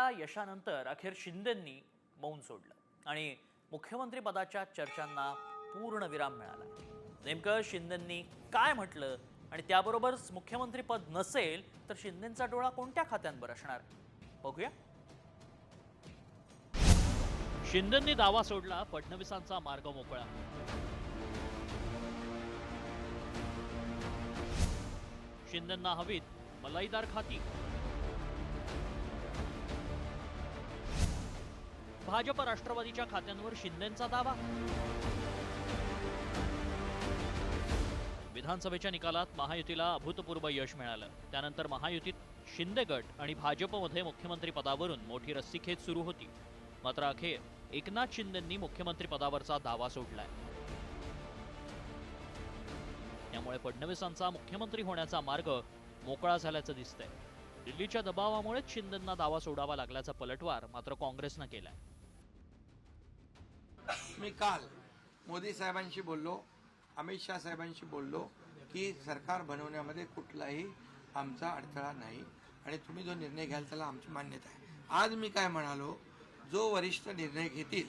दिल्लीच्या यशानंतर अखेर शिंदेंनी मौन सोडलं आणि मुख्यमंत्री पदाच्या चर्चांना पूर्ण विराम मिळाला। नेमकं शिंदेंनी काय म्हटलं आणि त्याबरोबरच मुख्यमंत्री पद नसेल तर शिंदेंचा डोळा कोणत्या खात्यांवर असणार बघूया। शिंदेंनी दावा सोडला, फडणवीसांचा मार्ग मोकळा। शिंदेंना हवीत मलाईदार खाती। भाजप राष्ट्रवादीच्या खात्यांवर शिंदेंचा दावा। विधानसभेच्या निकालात महायुतीला अभूतपूर्व यश मिळालं। त्यानंतर महायुतीत शिंदे गट आणि भाजपमध्ये मुख्यमंत्री पदावरून मोठी रस्सीखेच सुरू होती। मात्र अखेर एकनाथ शिंदेंनी मुख्यमंत्री पदावरचा दावा सोडलाय। त्यामुळे फडणवीसांचा मुख्यमंत्री होण्याचा मार्ग मोकळा झाल्याचं दिसतंय। दिल्लीच्या दबावामुळेच शिंदेंना दावा सोडावा लागल्याचा पलटवार मात्र काँग्रेसनं केलाय। मी काल मोदी साहेबांशी बोललो, अमित शाह साहेबांशी बोललो की सरकार बनवण्यामध्ये कुठलाही आमचा अडथळा नाही आणि तुम्ही जो निर्णय घ्याल त्याला आमची मान्यता आहे। आज मी काय म्हणालो, जो वरिष्ठ निर्णय घेतील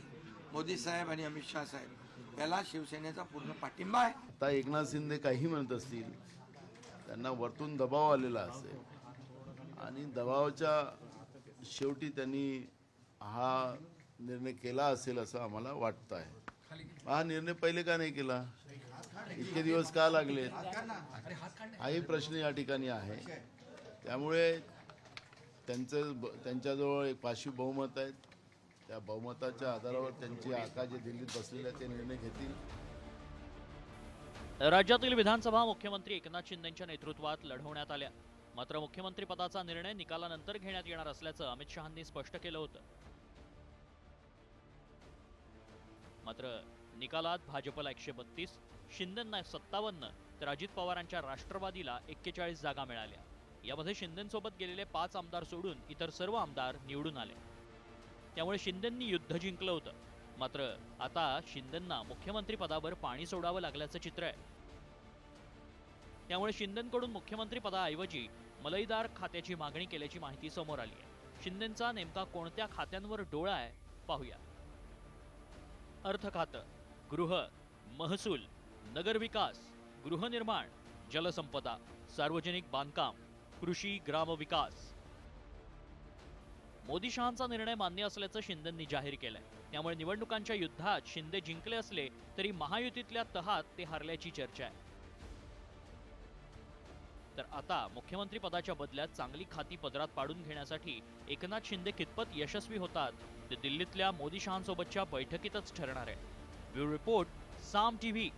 मोदी साहेब आणि अमित शाह साहेब याला शिवसेनेचा पूर्ण पाठिंबा आहे। आता एकनाथ शिंदे काही म्हणत असतील, त्यांना वरतून दबाव आलेला असेल आणि दबावाच्या शेवटी त्यांनी हा निर्णय केला असेल असं आम्हाला वाटतं आहे। हा निर्णय पहिले का नाही केला, इतके दिवस का लागले, हाही प्रश्न या ठिकाणी आहे। त्यामुळे त्यांच्याजवळ एक पाचवी बहुमत आहे, त्या बहुमताच्या आधारावर त्यांची आका जे दिल्लीत बसलेले ते निर्णय घेतील। राज्यातील विधानसभा मुख्यमंत्री एकनाथ शिंदेंच्या नेतृत्वात लढवण्यात आल्या। मात्र मुख्यमंत्री पदाचा निर्णय निकालानंतर घेण्यात येणार असल्याचं अमित शहांनी स्पष्ट केलं होतं। मात्र निकालात भाजपला 132, शिंदेंना 57 तर अजित पवारांच्या राष्ट्रवादीला 41 जागा मिळाल्या। यामध्ये शिंदेंसोबत गेलेले 5 आमदार सोडून इतर सर्व आमदार निवडून आले। त्यामुळे शिंदेंनी युद्ध जिंकलं होतं। मात्र आता शिंदेंना मुख्यमंत्री पदावर पाणी सोडावं लागल्याचं चित्र आहे। त्यामुळे शिंदेंकडून मुख्यमंत्री पदाऐवजी मलईदार खात्याची मागणी केल्याची माहिती समोर आली आहे। शिंदेंचा नेमका कोणत्या खात्यांवर डोळा आहे पाहूया। अर्थ खातं, गृह, महसूल, नगरविकास, गृहनिर्माण, जलसंपदा, सार्वजनिक बांधकाम, कृषी ग्रामविकास। मोदी शहांचा निर्णय मान्य असल्याचं शिंदेंनी जाहीर केलंय। त्यामुळे निवडणुकांच्या युद्धात शिंदे जिंकले असले तरी महायुतीतल्या तहात ते हरल्याची चर्चा आहे। तर आता मुख्यमंत्री पदाच्या बदल्यात चांगली खाती पदरात पाडून घेण्यासाठी एकनाथ शिंदे कितपत यशस्वी होतात ते दिल्लीतल्या मोदी शहांसोबतच्या बैठकीतच ठरणार आहे। ब्युरो रिपोर्ट, साम टीव्ही।